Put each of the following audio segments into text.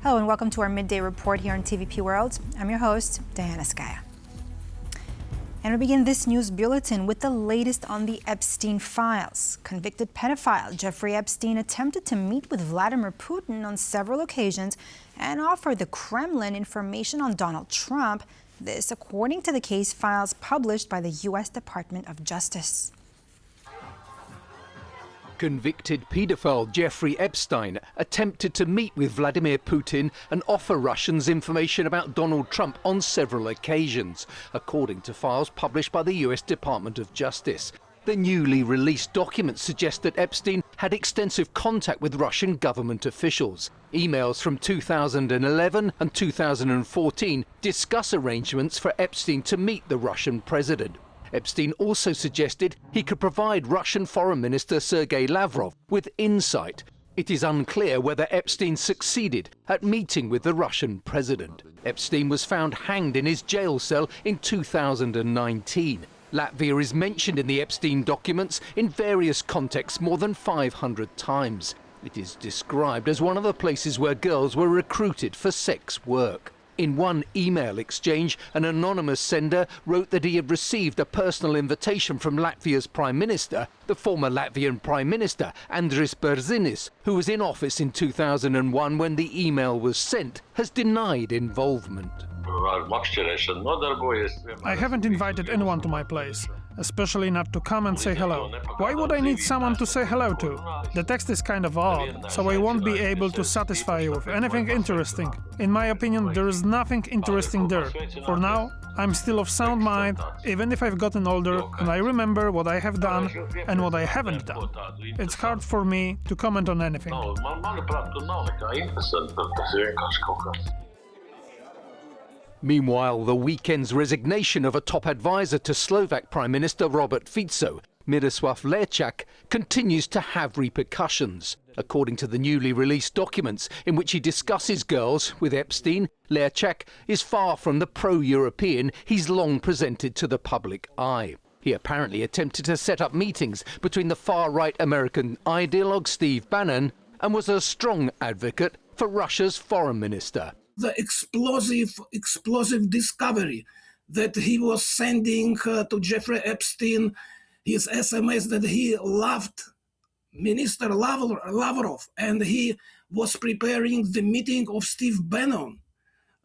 Hello and welcome to our Midday Report here on TVP World. I'm your host, Diana Skaya. And we begin this news bulletin with the latest on the Epstein files. Convicted pedophile Jeffrey Epstein attempted to meet with Vladimir Putin on several occasions and offer the Kremlin information on Donald Trump. This according to the case files published by the U.S. Department of Justice. Convicted paedophile Jeffrey Epstein attempted to meet with Vladimir Putin and offer Russians information about Donald Trump on several occasions, according to files published by the US Department of Justice. The newly released documents suggest that Epstein had extensive contact with Russian government officials. Emails from 2011 and 2014 discuss arrangements for Epstein to meet the Russian president. Epstein also suggested he could provide Russian Foreign Minister Sergei Lavrov with insight. It is unclear whether Epstein succeeded at meeting with the Russian president. Epstein was found hanged in his jail cell in 2019. Latvia is mentioned in the Epstein documents in various contexts more than 500 times. It is described as one of the places where girls were recruited for sex work. In one email exchange, an anonymous sender wrote that he had received a personal invitation from Latvia's Prime Minister, the former Latvian Prime Minister, Andris Bērzinis, who was in office in 2001 when the email was sent, has denied involvement. I haven't invited anyone to my place, especially not to come and say hello. Why would I need someone to say hello to? The text is kind of odd, so I won't be able to satisfy you with anything interesting. In my opinion, there is nothing interesting there. For now, I'm still of sound mind, even if I've gotten older and I remember what I have done and what I haven't done. It's hard for me to comment on anything. Meanwhile, the weekend's resignation of a top advisor to Slovak Prime Minister Robert Fico, Miroslav Lajčák, continues to have repercussions. According to the newly released documents in which he discusses girls with Epstein, Lajčák is far from the pro-European he's long presented to the public eye. He apparently attempted to set up meetings between the far-right American ideologue Steve Bannon and was a strong advocate for Russia's foreign minister. The explosive discovery that he was sending to Jeffrey Epstein, his SMS that he loved Minister Lavrov, and he was preparing the meeting of Steve Bannon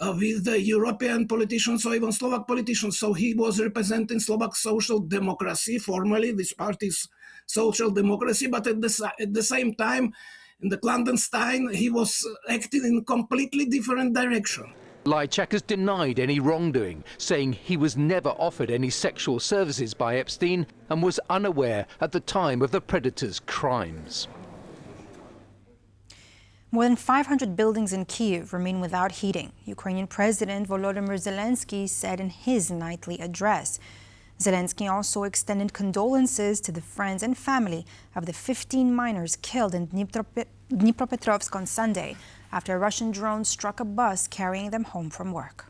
with the European politicians or even Slovak politicians. So he was representing Slovak social democracy, formally this party's social democracy, but at the same time, in the clandestine, he was acting in a completely different direction. Lajčák has denied any wrongdoing, saying he was never offered any sexual services by Epstein and was unaware at the time of the predator's crimes. More than 500 buildings in Kyiv remain without heating, Ukrainian President Volodymyr Zelenskyy said in his nightly address. Zelenskyy also extended condolences to the friends and family of the 15 miners killed in Dnitropetrovsk on Sunday after a Russian drone struck a bus carrying them home from work.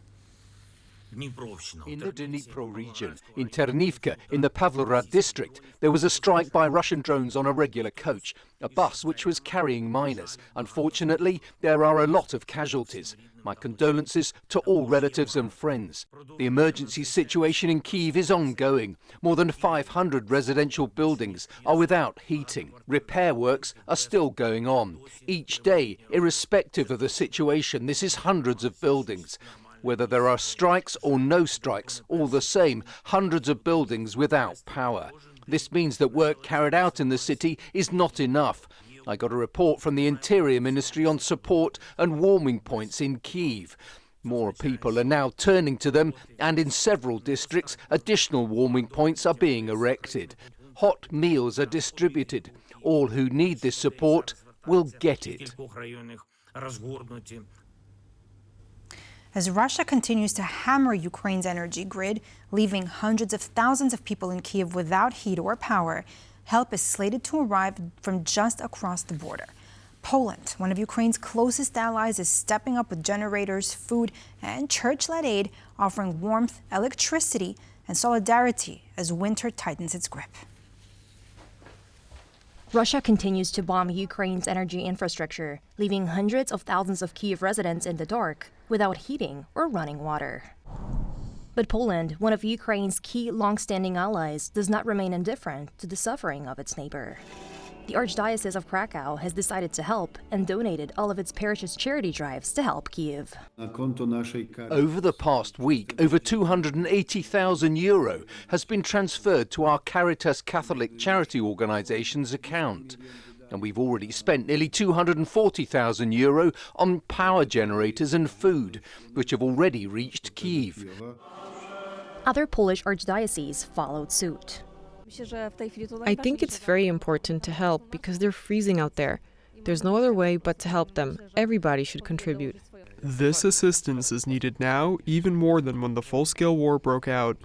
In the Dnipro region, in Ternivka, in the Pavlograd district, there was a strike by Russian drones on a regular coach, a bus which was carrying miners. Unfortunately, there are a lot of casualties. My condolences to all relatives and friends. The emergency situation in Kyiv is ongoing. More than 500 residential buildings are without heating. Repair works are still going on. Each day, irrespective of the situation, this is hundreds of buildings. Whether there are strikes or no strikes, all the same, hundreds of buildings without power. This means that work carried out in the city is not enough. I got a report from the Interior Ministry on support and warming points in Kyiv. More people are now turning to them, and in several districts, additional warming points are being erected. Hot meals are distributed. All who need this support will get it. As Russia continues to hammer Ukraine's energy grid, leaving hundreds of thousands of people in Kyiv without heat or power, help is slated to arrive from just across the border. Poland, one of Ukraine's closest allies, is stepping up with generators, food, and church-led aid, offering warmth, electricity, and solidarity as winter tightens its grip. Russia continues to bomb Ukraine's energy infrastructure, leaving hundreds of thousands of Kyiv residents in the dark without heating or running water. But Poland, one of Ukraine's key long-standing allies, does not remain indifferent to the suffering of its neighbor. The Archdiocese of Krakow has decided to help and donated all of its parish's charity drives to help Kyiv. Over the past week, over €280,000 has been transferred to our Caritas Catholic charity organisation's account. And we've already spent nearly €240,000 on power generators and food, which have already reached Kyiv. Other Polish archdioceses followed suit. I think it's very important to help because they're freezing out there. There's no other way but to help them. Everybody should contribute. This assistance is needed now even more than when the full-scale war broke out.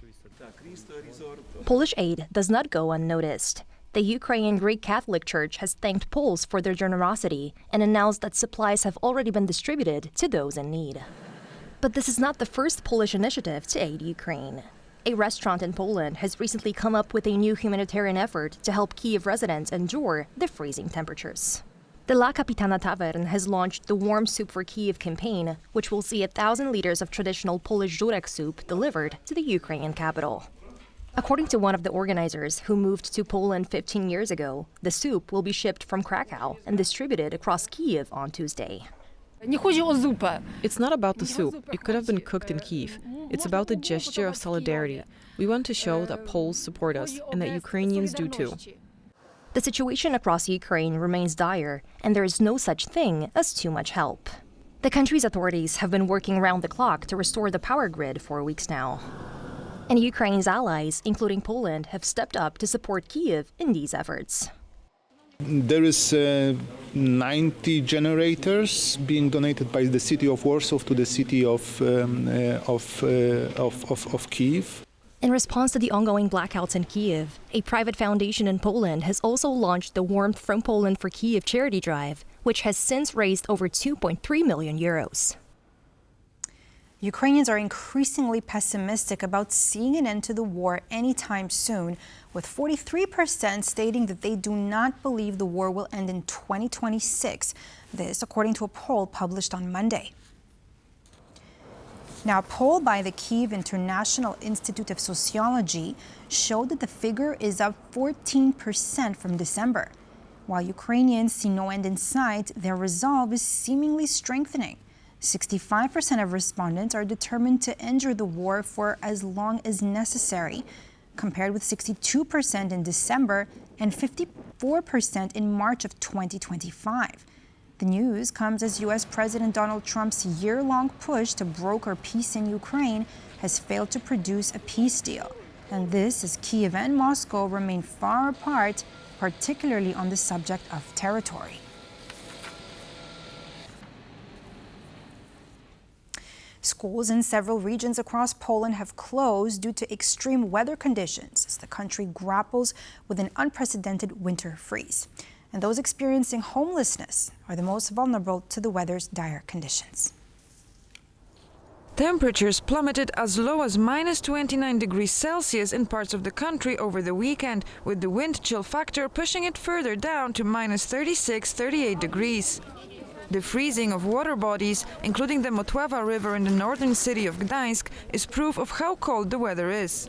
Polish aid does not go unnoticed. The Ukrainian Greek Catholic Church has thanked Poles for their generosity and announced that supplies have already been distributed to those in need. But this is not the first Polish initiative to aid Ukraine. A restaurant in Poland has recently come up with a new humanitarian effort to help Kyiv residents endure the freezing temperatures. The La Kapitana Tavern has launched the Warm Soup for Kyiv campaign, which will see 1,000 liters of traditional Polish żurek soup delivered to the Ukrainian capital. According to one of the organizers who moved to Poland 15 years ago, the soup will be shipped from Krakow and distributed across Kyiv on Tuesday. It's not about the soup. It could have been cooked in Kyiv. It's about the gesture of solidarity. We want to show that Poles support us and that Ukrainians do too. The situation across Ukraine remains dire, and there is no such thing as too much help. The country's authorities have been working round the clock to restore the power grid for weeks now. And Ukraine's allies, including Poland, have stepped up to support Kyiv in these efforts. There is 90 generators being donated by the city of Warsaw to the city of Kyiv. In response to the ongoing blackouts in Kyiv, a private foundation in Poland has also launched the Warmth from Poland for Kyiv charity drive, which has since raised over €2.3 million. Ukrainians are increasingly pessimistic about seeing an end to the war anytime soon, with 43% stating that they do not believe the war will end in 2026. This, according to a poll published on Monday. Now, a poll by the Kyiv International Institute of Sociology showed that the figure is up 14% from December. While Ukrainians see no end in sight, their resolve is seemingly strengthening. 65% of respondents are determined to endure the war for as long as necessary, compared with 62% in December and 54% in March of 2025. The news comes as U.S. President Donald Trump's year-long push to broker peace in Ukraine has failed to produce a peace deal. And this as Kyiv and Moscow remain far apart, particularly on the subject of territory. Schools in several regions across Poland have closed due to extreme weather conditions as the country grapples with an unprecedented winter freeze. And those experiencing homelessness are the most vulnerable to the weather's dire conditions. Temperatures plummeted as low as minus 29 degrees Celsius in parts of the country over the weekend, with the wind chill factor pushing it further down to minus 36-38 degrees. The freezing of water bodies, including the Motława River in the northern city of Gdańsk, is proof of how cold the weather is.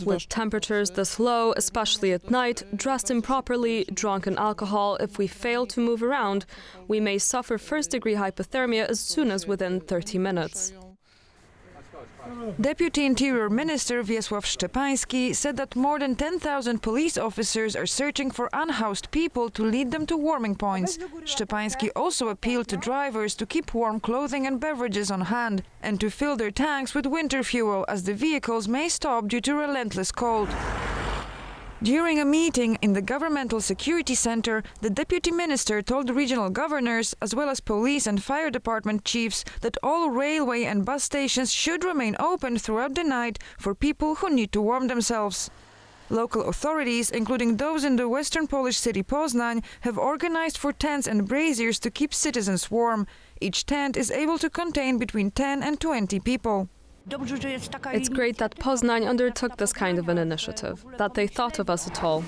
With temperatures this low, especially at night, dressed improperly, drunk on alcohol, if we fail to move around, we may suffer first-degree hypothermia as soon as within 30 minutes. Deputy Interior Minister Wiesław Szczepański said that more than 10,000 police officers are searching for unhoused people to lead them to warming points. Szczepański also appealed to drivers to keep warm clothing and beverages on hand and to fill their tanks with winter fuel, as the vehicles may stop due to relentless cold. During a meeting in the Governmental Security Center, the deputy minister told regional governors, as well as police and fire department chiefs, that all railway and bus stations should remain open throughout the night for people who need to warm themselves. Local authorities, including those in the western Polish city Poznań, have organized for tents and braziers to keep citizens warm. Each tent is able to contain between 10 and 20 people. It's great that Poznań undertook this kind of an initiative, that they thought of us at all.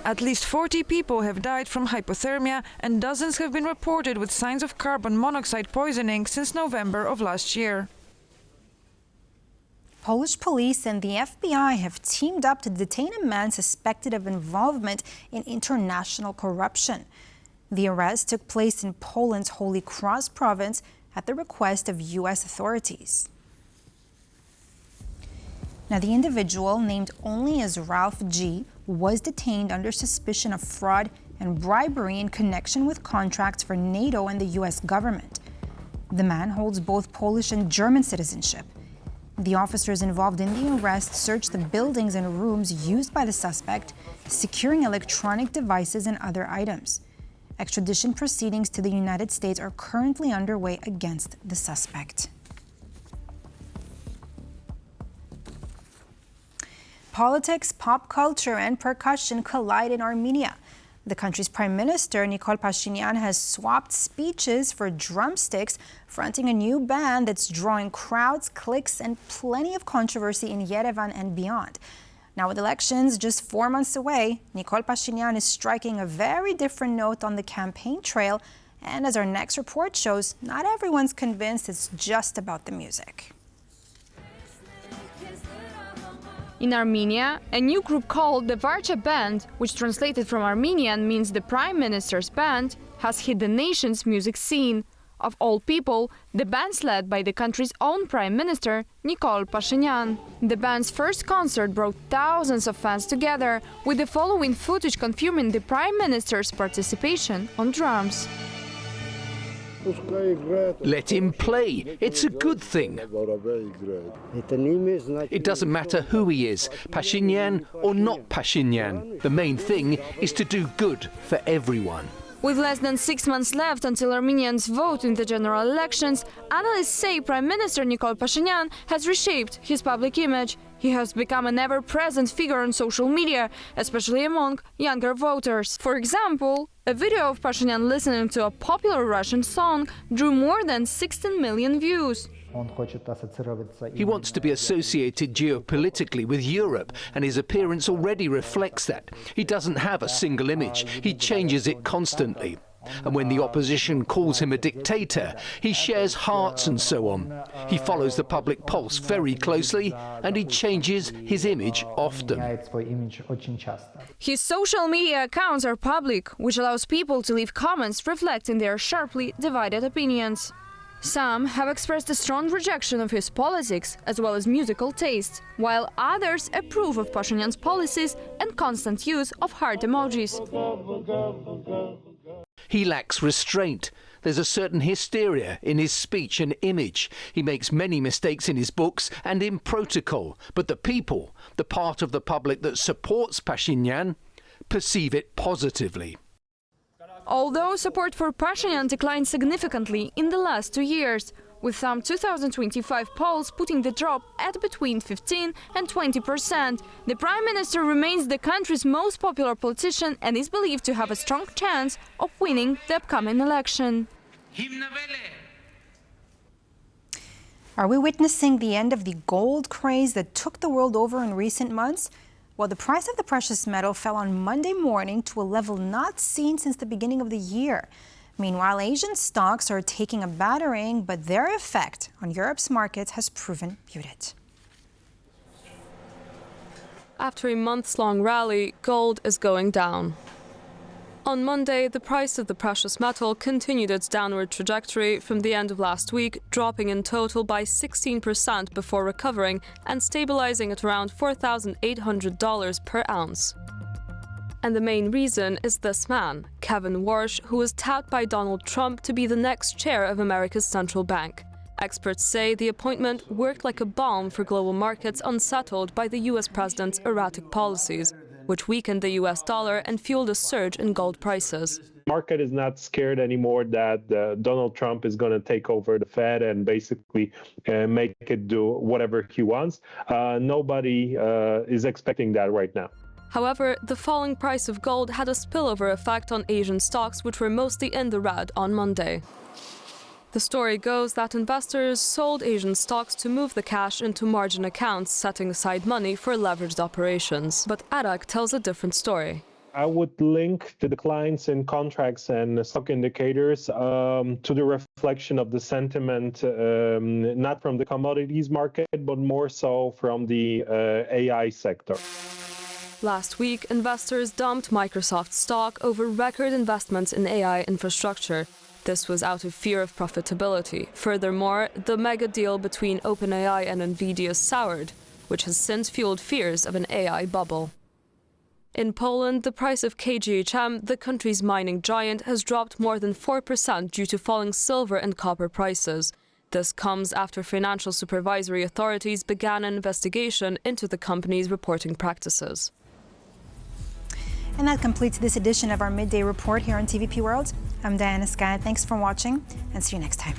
At least 40 people have died from hypothermia and dozens have been reported with signs of carbon monoxide poisoning since November of last year. Polish police and the FBI have teamed up to detain a man suspected of involvement in international corruption. The arrest took place in Poland's Holy Cross province at the request of U.S. authorities. Now, the individual, named only as Ralph G., was detained under suspicion of fraud and bribery in connection with contracts for NATO and the U.S. government. The man holds both Polish and German citizenship. The officers involved in the arrest searched the buildings and rooms used by the suspect, securing electronic devices and other items. Extradition proceedings to the United States are currently underway against the suspect. Politics, pop culture, and percussion collide in Armenia. The country's Prime Minister, Nikol Pashinyan, has swapped speeches for drumsticks, fronting a new band that's drawing crowds, cliques, and plenty of controversy in Yerevan and beyond. Now, with elections just 4 months away, Nikol Pashinyan is striking a very different note on the campaign trail. And as our next report shows, not everyone's convinced it's just about the music. In Armenia, a new group called the Varcha Band, which translated from Armenian means the Prime Minister's Band, has hit the nation's music scene. Of all people, the band's led by the country's own Prime Minister, Nikol Pashinyan. The band's first concert brought thousands of fans together, with the following footage confirming the Prime Minister's participation on drums. Let him play. It's a good thing. It doesn't matter who he is, Pashinyan or not Pashinyan. The main thing is to do good for everyone. With less than 6 months left until Armenians vote in the general elections, analysts say Prime Minister Nikol Pashinyan has reshaped his public image. He has become an ever-present figure on social media, especially among younger voters. For example, a video of Pashinyan listening to a popular Russian song drew more than 16 million views. He wants to be associated geopolitically with Europe, and his appearance already reflects that. He doesn't have a single image. He changes it constantly. And when the opposition calls him a dictator, he shares hearts and so on. He follows the public pulse very closely, and he changes his image often. His social media accounts are public, which allows people to leave comments reflecting their sharply divided opinions. Some have expressed a strong rejection of his politics as well as musical taste, while others approve of Pashinyan's policies and constant use of heart emojis. He lacks restraint. There's a certain hysteria in his speech and image. He makes many mistakes in his books and in protocol, but the people, the part of the public that supports Pashinyan, perceive it positively. Although support for Pashinyan declined significantly in the last 2 years, with some 2025 polls putting the drop at between 15% and 20%, the Prime Minister remains the country's most popular politician and is believed to have a strong chance of winning the upcoming election. Are we witnessing the end of the gold craze that took the world over in recent months? Well, the price of the precious metal fell on Monday morning to a level not seen since the beginning of the year. Meanwhile, Asian stocks are taking a battering, but their effect on Europe's markets has proven muted. After a months-long rally, gold is going down. On Monday, the price of the precious metal continued its downward trajectory from the end of last week, dropping in total by 16% before recovering and stabilizing at around $4,800 per ounce. And the main reason is this man, Kevin Warsh, who was touted by Donald Trump to be the next chair of America's central bank. Experts say the appointment worked like a balm for global markets unsettled by the U.S. president's erratic policies, which weakened the U.S. dollar and fueled a surge in gold prices. The market is not scared anymore that Donald Trump is going to take over the Fed and basically make it do whatever he wants. Nobody is expecting that right now. However, the falling price of gold had a spillover effect on Asian stocks, which were mostly in the red on Monday. The The story goes that investors sold Asian stocks to move the cash into margin accounts, setting aside money for leveraged operations. But Arak tells a different story. I would link the declines in contracts and stock indicators to the reflection of the sentiment, not from the commodities market, but more so from the AI sector. Last week, investors dumped Microsoft stock over record investments in AI infrastructure. This was out of fear of profitability. Furthermore, the mega deal between OpenAI and Nvidia soured, which has since fueled fears of an AI bubble. In Poland, the price of KGHM, the country's mining giant, has dropped more than 4% due to falling silver and copper prices. This comes after financial supervisory authorities began an investigation into the company's reporting practices. And that completes this edition of our Midday Report here on TVP World. I'm Diana Skye. Thanks for watching, and see you next time.